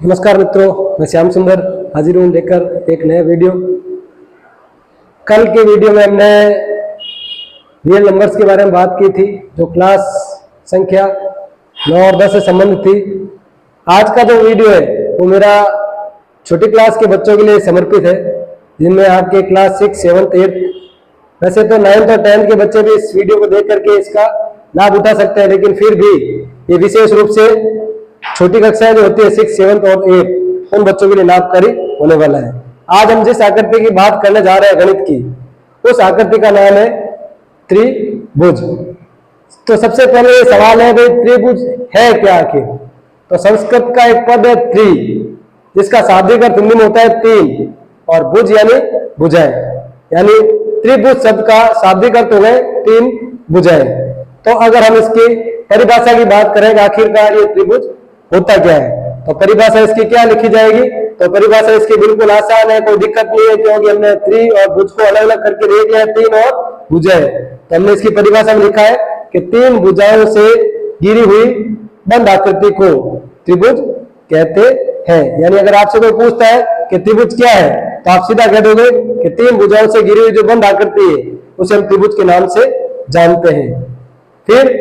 नमस्कार मित्रों, मैं श्याम सुंदर हाजिर हूँ लेकर एक नया वीडियो। कल के वीडियो में हमने रियल नंबर्स के बारे में बात की थी, जो क्लास संख्या 9 और 10 से संबंधित थी। आज का जो वीडियो है वो मेरा छोटी क्लास के बच्चों के लिए समर्पित है, जिनमें आपके क्लास 6, 7, 8, वैसे तो 9th और 10th के बच्चे भी इस वीडियो को देख करके इसका लाभ उठा सकते हैं, लेकिन फिर भी ये विशेष रूप से छोटी कक्षाएं जो होती है 6, 7 और 8 उन बच्चों के लिए लाभकारी होने वाला है। आज हम जिस आकृति की बात करने जा रहे हैं गणित की, उस आकृति का नाम है त्रिभुज। तो सबसे पहले ये सवाल है भाई, त्रिभुज है क्या आखिर? तो संस्कृत का एक पद है त्रि, जिसका शाब्दिक अर्थ हिंदी में होता है तीन, और भुज यानी भुजाएं, यानी त्रिभुज शब्द का शाब्दिक अर्थ हो गए तीन भुजाएं। तो अगर हम इसकी परिभाषा की बात करें, आखिरकार ये त्रिभुज होता क्या है, तो परिभाषा इसकी क्या लिखी जाएगी? तो परिभाषा इसकी बिल्कुल आसान है, कोई दिक्कत नहीं है, क्योंकि हमने त्रि और भुज को अलग अलग करके देख लिया, तीन और भुजाएं। तो हमने इसकी परिभाषा में लिखा है कि तीन भुजाओं से घिरी हुई बंद आकृति को त्रिभुज कहते हैं। यानी अगर आपसे कोई पूछता है कि त्रिभुज क्या है, तो आप सीधा कह दोगे कि तीन भुजाओं से घिरी हुई जो बंद आकृति है उसे हम त्रिभुज के नाम से जानते हैं। फिर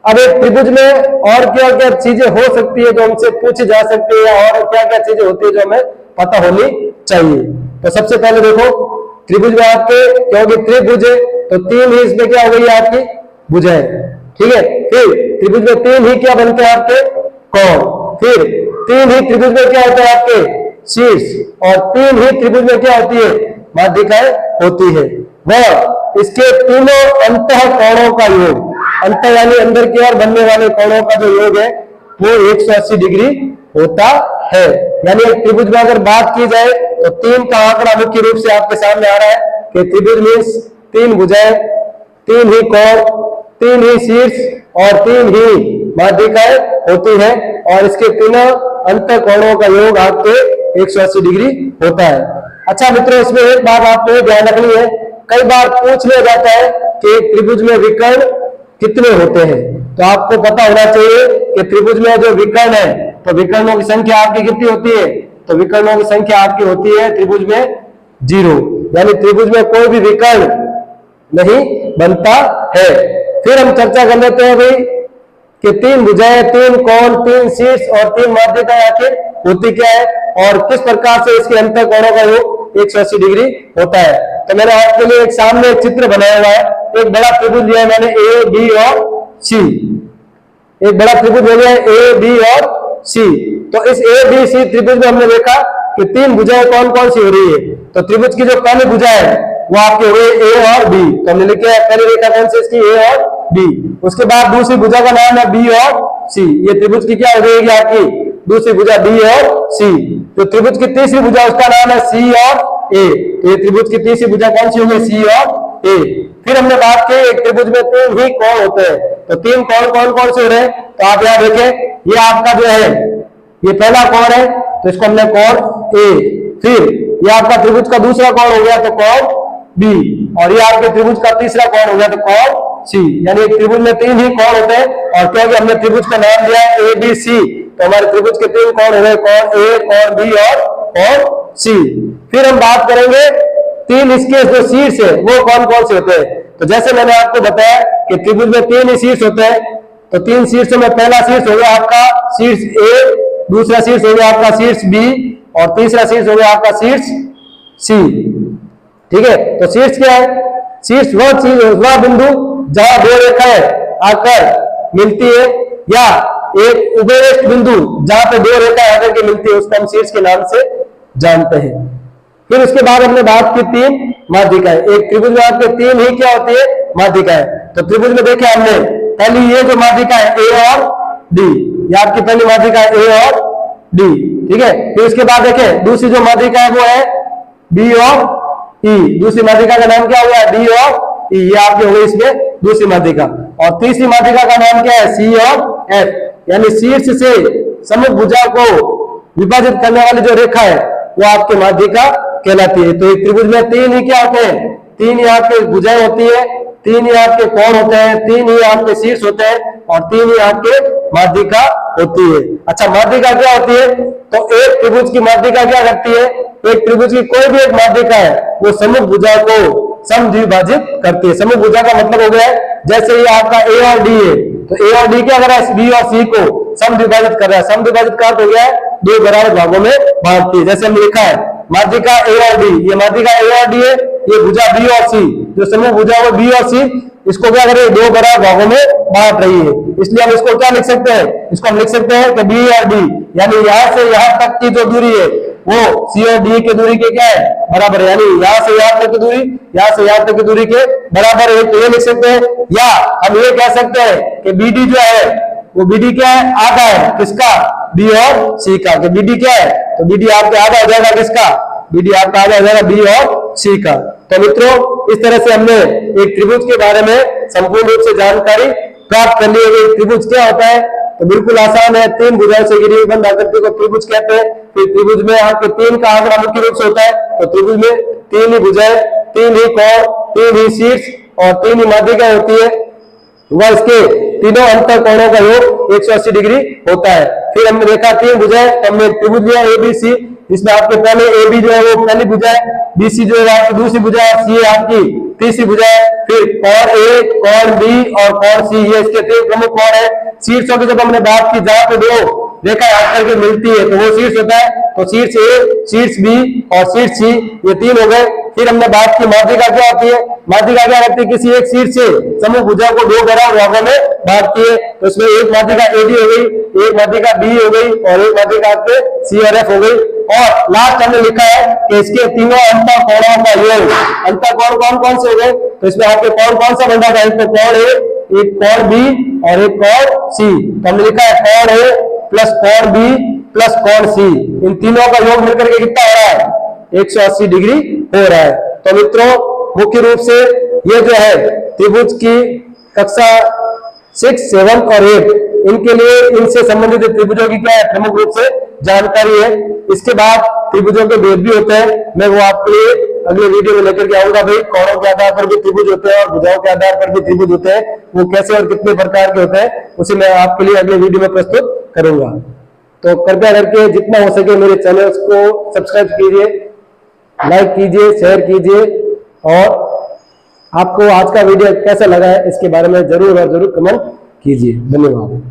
अब एक त्रिभुज में और क्या क्या चीजें हो सकती है जो हमसे पूछी जा सकती है, और क्या क्या चीजें होती है जो हमें पता होनी चाहिए। तो सबसे पहले देखो, त्रिभुज में आपके, क्योंकि त्रिभुज है तो तीन ही इसमें क्या हो गई आपकी भुजाएं, ठीक है। फिर त्रिभुज में तीन ही क्या बनते हैं आपके कोण, फिर तीन ही त्रिभुज में क्या होता है आपके शीर्ष, और तीन ही त्रिभुज में क्या होती है माध्यिकाएं होती है। वह इसके तीनों अंतः कोणों का योग, अंत यानी अंदर की ओर बनने वाले कोणों का जो योग है वो 180 डिग्री होता है। यानी एक त्रिभुज में अगर बात की जाए तो तीन का आंकड़ा मुख्य रूप से आपके सामने आ रहा है कि त्रिभुज मीन्स तीन भुजाएं, तीन ही कोण, तीन ही शीर्ष और तीन ही माध्यिकाएं होती है, और इसके तीनों अंत कोणों का योग आपके 180 डिग्री होता है। अच्छा मित्रों, इसमें एक बात आपको ध्यान रखनी है, कई बार पूछ लिया जाता है कि त्रिभुज में विकर्ण कितने होते हैं। तो आपको पता होना चाहिए कि त्रिभुज में जो विकर्ण है, तो विकर्णों की संख्या आपकी कितनी होती है? तो विकर्णों की संख्या आपकी होती है त्रिभुज में 0, यानी त्रिभुज में कोई भी विकर्ण नहीं बनता है। फिर हम चर्चा कर लेते हैं भाई कि तीन भुजाएं, तीन कोण, तीन शीर्ष और तीन माध्यिकाएं आखिर होती क्या है, और किस प्रकार से इसके अंतर कोणों का योग 180 डिग्री होता है। तो मैंने आपके लिए एक सामने एक चित्र बनाया हुआ है, एक बड़ा त्रिभुज लिया है मैंने ए, बी और सी। एक बड़ा त्रिभुज हो गया ए, बी और सी। तो इस ए, बी, सी त्रिभुज में हमने देखा कि तीन भुजाएं कौन कौन सी हो रही है। तो त्रिभुज की जो पहली भुजा है वो आपके हुए ए और बी, तो हमने लिखा है पहली रेखा कौन सी इसकी ए और बी। उसके बाद दूसरी भुजा का नाम है बी और सी। ये त्रिभुज की क्या हो जाएगी आपकी दूसरी भुजा बी और सी। जो त्रिभुज की तीसरी भुजा उसका नाम है सी और ए। तो ये त्रिभुज की तीसरी भुजा कौन सी होगी? सी और ए। फिर हमने बात की एक त्रिभुज में तीन ही कोण होते हैं, तो तीन कोण कौन कौन से हो रहे हैं? तो आप यहाँ देखें, ये आपका जो है ये पहला कोण है, तो इसको हमने कोण ए। फिर ये आपका त्रिभुज का दूसरा कोण हो गया तो कोण बी, और ये आपके त्रिभुज का तीसरा कोण हो गया तो कोण सी। यानी एक त्रिभुज में तीन ही कोण होते हैं, और क्योंकि हमने त्रिभुज का नाम दिया है ए, बी, सी, तो हमारे त्रिभुज के तीन कोण हो गए कोण ए, कोण बी और कोण सी। फिर हम बात करेंगे तीन इसके जो शीर्ष है वो कौन कौन से होते हैं। तो जैसे मैंने आपको बताया कि त्रिभुज में तीन ही शीर्ष होते हैं, तो तीन शीर्षों में पहला शीर्ष हो गया आपका शीर्ष ए, दूसरा शीर्ष हो गया आपका शीर्ष बी, और तीसरा शीर्ष हो गया आपका शीर्ष सी, ठीक है। तो शीर्ष क्या है? शीर्ष वह बिंदु जहां दो रेखाएं आकर मिलती है, या एक उभयरेख बिंदु जहां पे दो रेखाएं आकर के मिलती है, उसको हम शीर्ष के नाम से जानते हैं। फिर उसके बाद हमने बात की तीन माध्यिकाएं। एक त्रिभुज में आपके तीन ही क्या होती है माध्यिकाएं। तो त्रिभुज में देखे हमने पहली ये जो माध्यिका है ए और डी, ये आपकी पहली माध्यिका है ए और डी, ठीक है। फिर उसके बाद देखें दूसरी जो माध्यिका है वो है बी और ई। दूसरी माध्यिका का नाम क्या हुआ? डी और ई। ये आपकी हो गई इसमें दूसरी माध्यिका। और तीसरी माध्यिका का नाम क्या है? सी और एफ। यानी शीर्ष से समूह भुजा को विभाजित करने वाली जो रेखा है वो आपकी माध्यिका कहलाती है। तो एक त्रिभुज में तीन ही क्या होते हैं? 3 ही आपके भुजाएं होती है, 3 ही आपके कोण होते हैं, 3 ही आपके शीर्ष होते हैं और 3 ही आपके माध्यिका होती है। अच्छा, माध्यिका क्या होती है? तो एक त्रिभुज की माध्यिका क्या करती है? एक त्रिभुज की कोई भी एक माध्यिका है वो सम्मुख भुजा को समद्विभाजित करती है। सम्मुख भुजा का मतलब हो गया है जैसे ये आपका ए और डी है, तो ए और डी क्या कर रहा है? बी और सी को समद्विभाजित कर रहा है। समद्विभाजित का अर्थ हो गया है दो बराबर भागों में बांटती है। जैसे हमने लिखा है माध्यिका ए और डी, ये माध्यिका ए और डी है, ये भुजा बी और सी, जो समूह भुजा वो बी और सी, इसको क्या करें? दो बराबर भागों में बांट रही है। इसलिए हम इसको क्या लिख सकते हैं? इसको हम लिख सकते हैं कि बी और डी, यानी यहां से यहां तक की जो दूरी है वो सी और डी की दूरी के क्या है? बराबर है। यानी यहां से यहां तक की दूरी यहां से यहां तक की दूरी के बराबर है, तो ये लिख सकते हैं। या हम ये कह सकते हैं कि बीडी जो है वो बीडी क्या है? आधा है किसका? बी और सी का। कि बीडी क्या है? तो बीडी आपके आधा हो जाएगा किसका? बीडी आपका आधा हो जाएगा बी और सी का। तो मित्रों, इस तरह से हमने एक त्रिभुज के बारे में संपूर्ण रूप से जानकारी प्राप्त कर ली है। त्रिभुज क्या होता है? तो बिल्कुल आसान है, 3 भुजाओं से घिरी हुई बंद आकृति को त्रिभुज कहते हैं। फिर त्रिभुज में आपके 3 का आंकड़ा मुख्य रूप से होता है, तो त्रिभुज में 3 ही भुजाएं, 3 ही कोण, 3 ही शीर्ष और 3 ही माध्यिका होती है। वह इसके तीनों अंतर कोणों का योग 180 डिग्री होता है। फिर हमने देखा 3 भुजाएं, हमने त्रिभुज लिया एबीसी, इसमें आपके पहले ए बी जो है वो पहली भुजा है, बीसी जो है आपकी दूसरी भुजा है, सी है आपकी तीसरी भुजा है। फिर कोण ए, कोण बी और कोण सी, ये इसके 3 प्रमुख कोण है। शीर्षों की जब हमने बात की, जहां पे दो रेखा आकर करके मिलती है तो वो शीर्ष होता है। तो शीर्ष ए, शीर्ष बी और शीर्ष सी, ये 3 हो गए। फिर हमने बात की माध्यिका क्या होती है? माध्यिका क्या करती है? किसी एक शीर्ष से समूह भुजा को 2 बराबर भागों में बांटती है। तो इसमें एक माध्यिका एडी हो गई, एक माध्यिका बी हो गई और एक माध्यिका आपके सी और एफ हो गई। और लास्ट हमने लिखा है कि इसके तीनों अंतर कोणों का योग, अंतर कोण कौन कौन से हो गए? तो इसमें आपके कोण कौन सा बन रहा है? एक कोण ए, एक कोण बी और एक कोण सी। तो हमने लिखा है कोण ए प्लस कोण बी प्लस कोण सी, इन तीनों का योग मिलकर के कितना हो रहा है? 180 डिग्री हो रहा है। तो मित्रों, मुख्य रूप से ये जो है त्रिभुज की कक्षा 6, 7 और 8, इनके लिए इनसे संबंधित त्रिभुजों की क्या है? प्रमुख रूप से जानकारी है। इसके बाद त्रिभुजों के भेद भी होते हैं, मैं वो आपके लिए अगले वीडियो में लेकर के आऊंगा। भाई, कोणों के आधार पर भी त्रिभुज होते हैं और भुजाओं के आधार पर भी त्रिभुज होते हैं, वो कैसे और कितने प्रकार के होते हैं उसे मैं आपके लिए अगले वीडियो में प्रस्तुत करूंगा। तो कृपया करके जितना हो सके मेरे चैनल को सब्सक्राइब कीजिए, लाइक कीजिए, शेयर कीजिए और आपको आज का वीडियो कैसा लगा है इसके बारे में जरूर और जरूर कमेंट कीजिए। धन्यवाद।